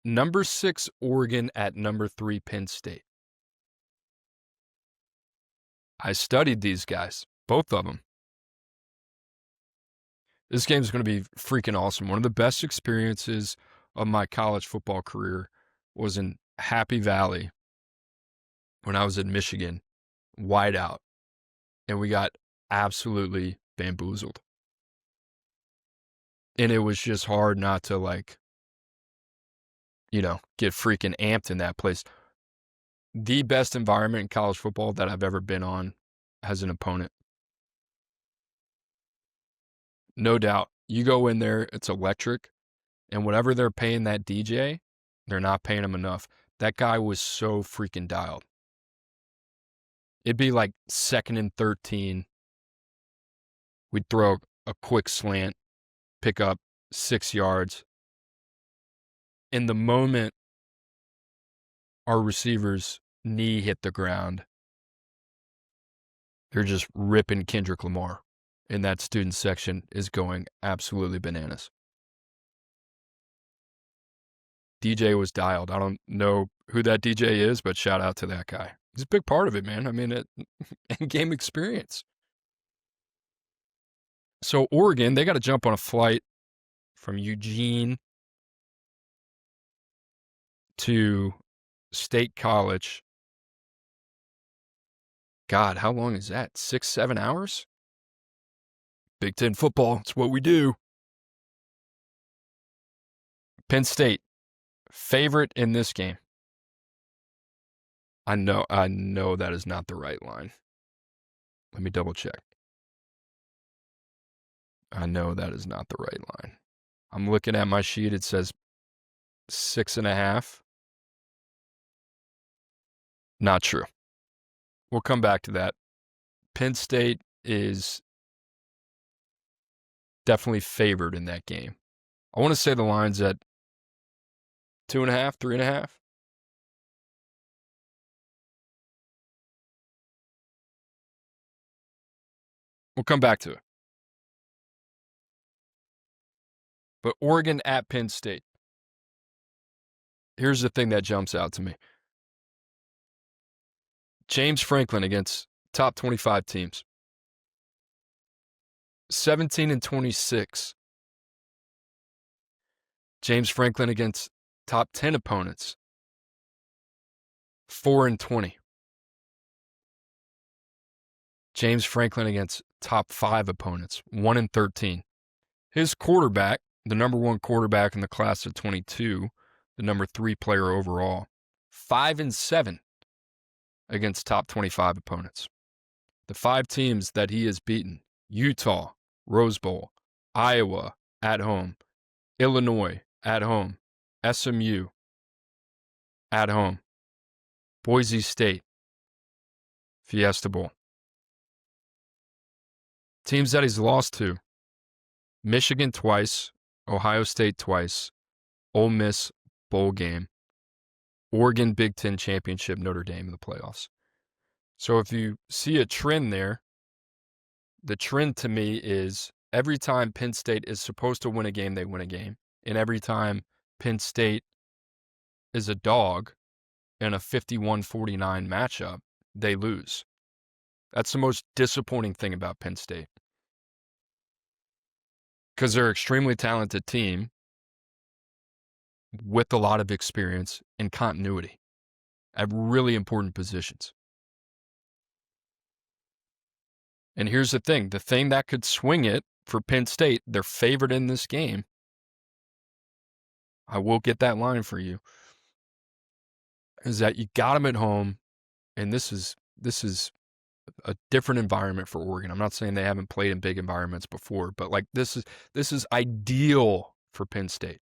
Number 6, Oregon at number 3, Penn State. I studied these guys, both of them. This game is going to be freaking awesome. One of the best experiences of my college football career was in Happy Valley when I was in Michigan, Whiteout, and we got absolutely bamboozled. And it was just hard not to, get freaking amped in that place. The best environment in college football that I've ever been on as an opponent. No doubt. You go in there, it's electric, and whatever they're paying that DJ, they're not paying him enough. That guy was so freaking dialed. It'd be like 2nd and 13. We'd throw a quick slant, pick up 6 yards. In the moment our receiver's knee hit the ground, they're just ripping Kendrick Lamar. And that student section is going absolutely bananas. DJ was dialed. I don't know who that DJ is, but shout out to that guy. He's a big part of it, man. I mean, game experience. So Oregon, they got to jump on a flight from Eugene to State College. God, how long is that? 6-7 hours? Big Ten football, it's what we do. Penn State, favorite in this game. I know that is not the right line. Let me double check. I know that is not the right line. I'm looking at my sheet. It says 6.5. Not true. We'll come back to that. Penn State is definitely favored in that game. I want to say the line's at 2.5, 3.5. We'll come back to it. But Oregon at Penn State. Here's the thing that jumps out to me. James Franklin against top 25 teams. 17-26. James Franklin against top 10 opponents. 4-20. James Franklin against top 5 opponents. 1-13. His quarterback, the number 1 quarterback in the class of 22, the number 3 player overall, 5-7 against top 25 opponents. The 5 teams that he has beaten: Utah, Rose Bowl; Iowa, at home; Illinois, at home; SMU, at home; Boise State, Fiesta Bowl. Teams that he's lost to: Michigan twice, Ohio State twice, Ole Miss bowl game, Oregon Big Ten championship, Notre Dame in the playoffs. So if you see a trend there, the trend to me is every time Penn State is supposed to win a game, they win a game. And every time Penn State is a dog in a 51-49 matchup, they lose. That's the most disappointing thing about Penn State. Because they're an extremely talented team with a lot of experience and continuity at really important positions. And here's the thing that could swing it for Penn State, they're favored in this game. I will get that line for you. Is that you got them at home, and this is a different environment for Oregon. I'm not saying they haven't played in big environments before, but this is ideal for Penn State.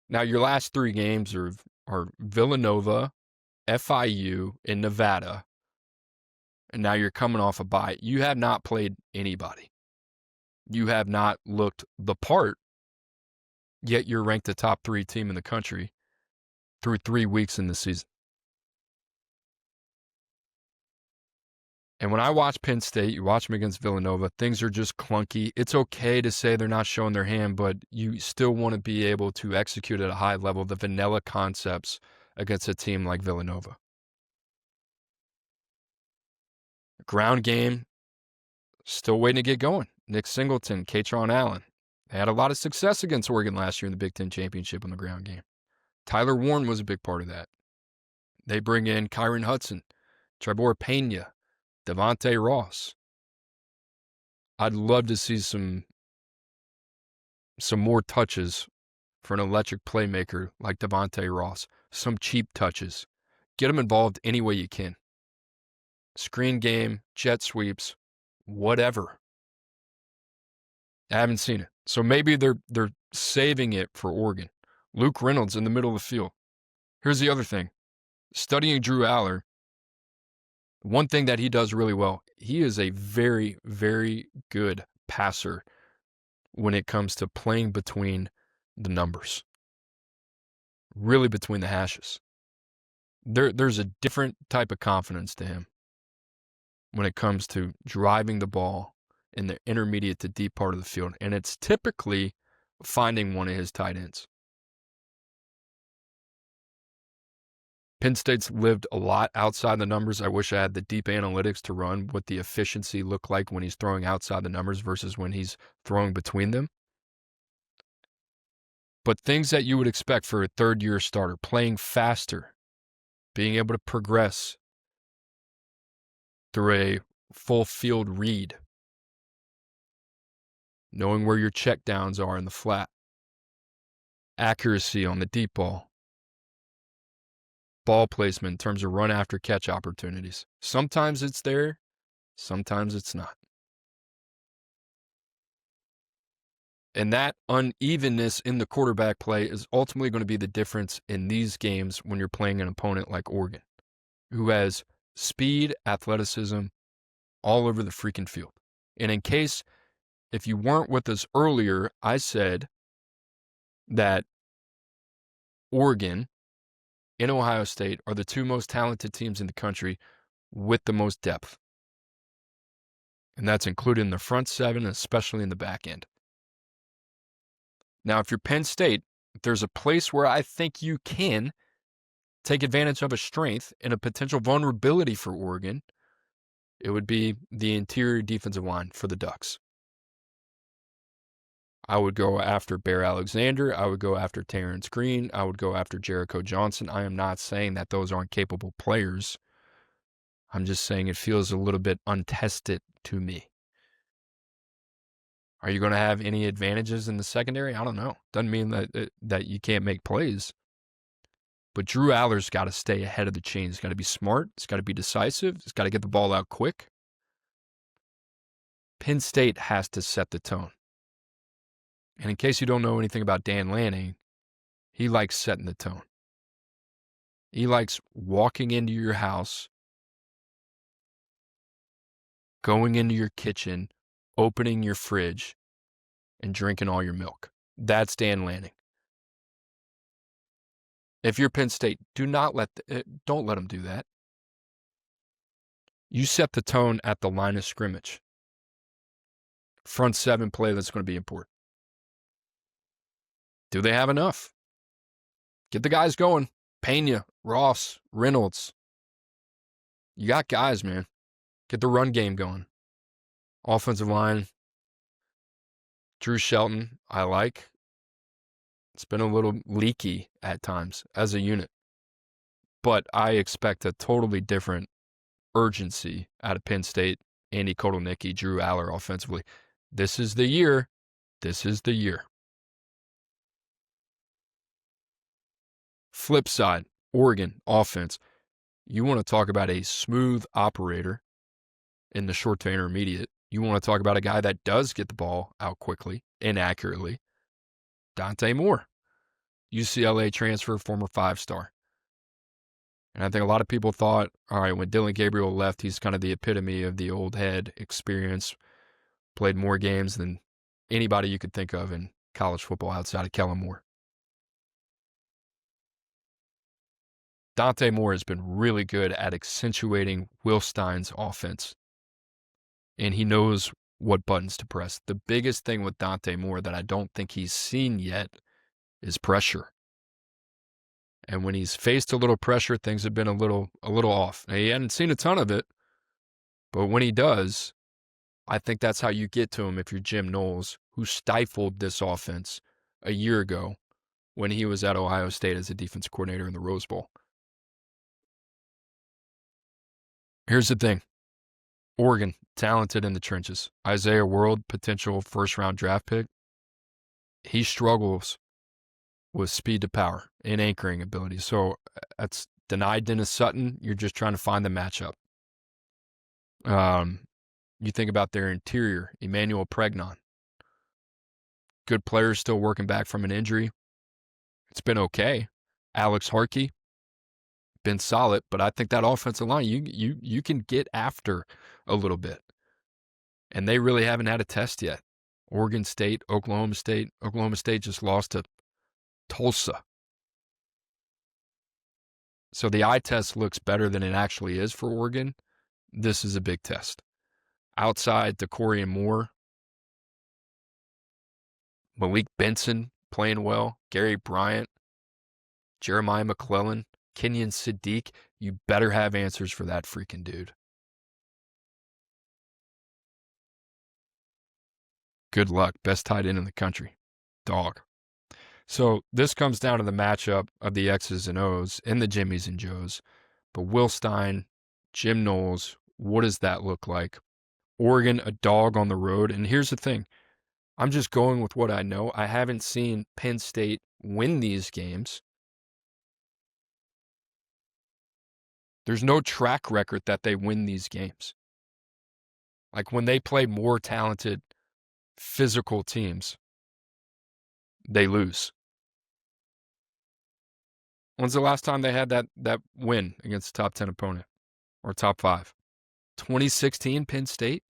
Now, your last 3 games are Villanova, FIU, and Nevada. And now you're coming off a bye. You have not played anybody. You have not looked the part, yet you're ranked the top 3 team in the country through 3 weeks in the season. And when I watch Penn State, you watch them against Villanova, things are just clunky. It's okay to say they're not showing their hand, but you still want to be able to execute at a high level the vanilla concepts against a team like Villanova. Ground game, still waiting to get going. Nick Singleton, Katron Allen. They had a lot of success against Oregon last year in the Big Ten Championship on the ground game. Tyler Warren was a big part of that. They bring in Kyron Hudson, Trevor Petagna, Devontae Ross. I'd love to see some more touches for an electric playmaker like Devontae Ross. Some cheap touches. Get them involved any way you can. Screen game, jet sweeps, whatever. I haven't seen it. So maybe they're saving it for Oregon. Luke Reynolds in the middle of the field. Here's the other thing. Studying Drew Allar, one thing that he does really well, he is a very, very good passer when it comes to playing between the numbers. Really between the hashes. There's a different type of confidence to him when it comes to driving the ball in the intermediate to deep part of the field. And it's typically finding one of his tight ends. Penn State's lived a lot outside the numbers. I wish I had the deep analytics to run what the efficiency looked like when he's throwing outside the numbers versus when he's throwing between them. But things that you would expect for a third-year starter, playing faster, being able to progress through a full field read, knowing where your checkdowns are in the flat, accuracy on the deep ball placement in terms of run after catch opportunities. Sometimes it's there, sometimes it's not. And that unevenness in the quarterback play is ultimately going to be the difference in these games when you're playing an opponent like Oregon, who has speed, athleticism all over the freaking field. And in case, if you weren't with us earlier, I said that Oregon and Ohio State are the two most talented teams in the country with the most depth. And that's included in the front seven, especially in the back end. Now, if you're Penn State, there's a place where I think you can take advantage of a strength and a potential vulnerability for Oregon. It would be the interior defensive line for the Ducks. I would go after Bear Alexander. I would go after Terrence Green. I would go after Jericho Johnson. I am not saying that those aren't capable players. I'm just saying it feels a little bit untested to me. Are you going to have any advantages in the secondary? I don't know. Doesn't mean that you can't make plays. But Drew Allar's got to stay ahead of the chain. He's got to be smart. He's got to be decisive. He's got to get the ball out quick. Penn State has to set the tone. And in case you don't know anything about Dan Lanning, he likes setting the tone. He likes walking into your house, going into your kitchen, opening your fridge, and drinking all your milk. That's Dan Lanning. If you're Penn State, don't let him do that. You set the tone at the line of scrimmage. Front seven play that's going to be important. Do they have enough? Get the guys going. Petagna, Ross, Reynolds. You got guys, man. Get the run game going. Offensive line. Drew Shelton, I like. It's been a little leaky at times as a unit. But I expect a totally different urgency out of Penn State, Andy Kotelnicki, Drew Allar offensively. This is the year. This is the year. Flip side, Oregon offense. You want to talk about a smooth operator in the short to intermediate. You want to talk about a guy that does get the ball out quickly and accurately. Dante Moore, UCLA transfer, former 5-star. And I think a lot of people thought, all right, when Dylan Gabriel left, he's kind of the epitome of the old head experience. Played more games than anybody you could think of in college football outside of Kellen Moore. Dante Moore has been really good at accentuating Will Stein's offense and he knows what buttons to press. The biggest thing with Dante Moore that I don't think he's seen yet is pressure. And when he's faced a little pressure, things have been a little off. Now, he hadn't seen a ton of it, but when he does, I think that's how you get to him if you're Jim Knowles, who stifled this offense a year ago when he was at Ohio State as a defense coordinator in the Rose Bowl. Here's the thing. Oregon, talented in the trenches. Isaiah World, potential first-round draft pick. He struggles with speed to power and anchoring ability. So that's denied Dennis Sutton. You're just trying to find the matchup. You think about their interior, Emmanuel Pregnon. Good players still working back from an injury. It's been okay. Alex Harkey, been solid, but I think that offensive line, you can get after a little bit. And they really haven't had a test yet. Oregon State, Oklahoma State. Oklahoma State just lost to Tulsa. So the eye test looks better than it actually is for Oregon. This is a big test. Outside DeCorian Moore, Malik Benson playing well, Gary Bryant, Jeremiah McClellan, Kenyon Sadiq, you better have answers for that freaking dude. Good luck. Best tight end in the country. Dog. So this comes down to the matchup of the X's and O's and the Jimmies and Joes. But Will Stein, Jim Knowles, what does that look like? Oregon, a dog on the road. And here's the thing. I'm just going with what I know. I haven't seen Penn State win these games. There's no track record that they win these games. Like when they play more talented, physical teams, they lose. When's the last time they had that win against a top 10 opponent or top 5? 2016 Penn State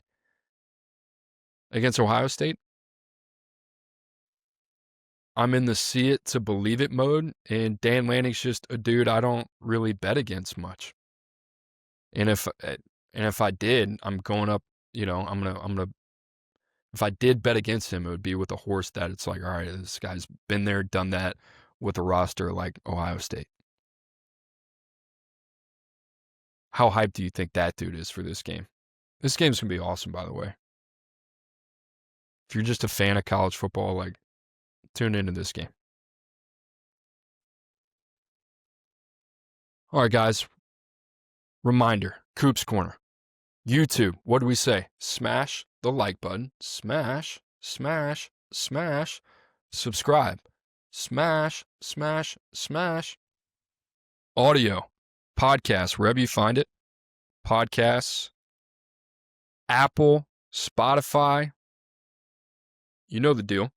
against Ohio State. I'm in the see it to believe it mode, and Dan Lanning's just a dude I don't really bet against much. And if I did, I'm going up, I'm gonna if I did bet against him, it would be with a horse that it's like, all right, this guy's been there, done that with a roster like Ohio State. How hyped do you think that dude is for this game? This game's going to be awesome, by the way. If you're just a fan of college football, tune into this game. All right, guys. Reminder, Coop's Corner. YouTube, what do we say? Smash the like button. Smash, smash, smash. Subscribe. Smash, smash, smash. Audio, podcast, wherever you find it. Podcasts, Apple, Spotify. You know the deal.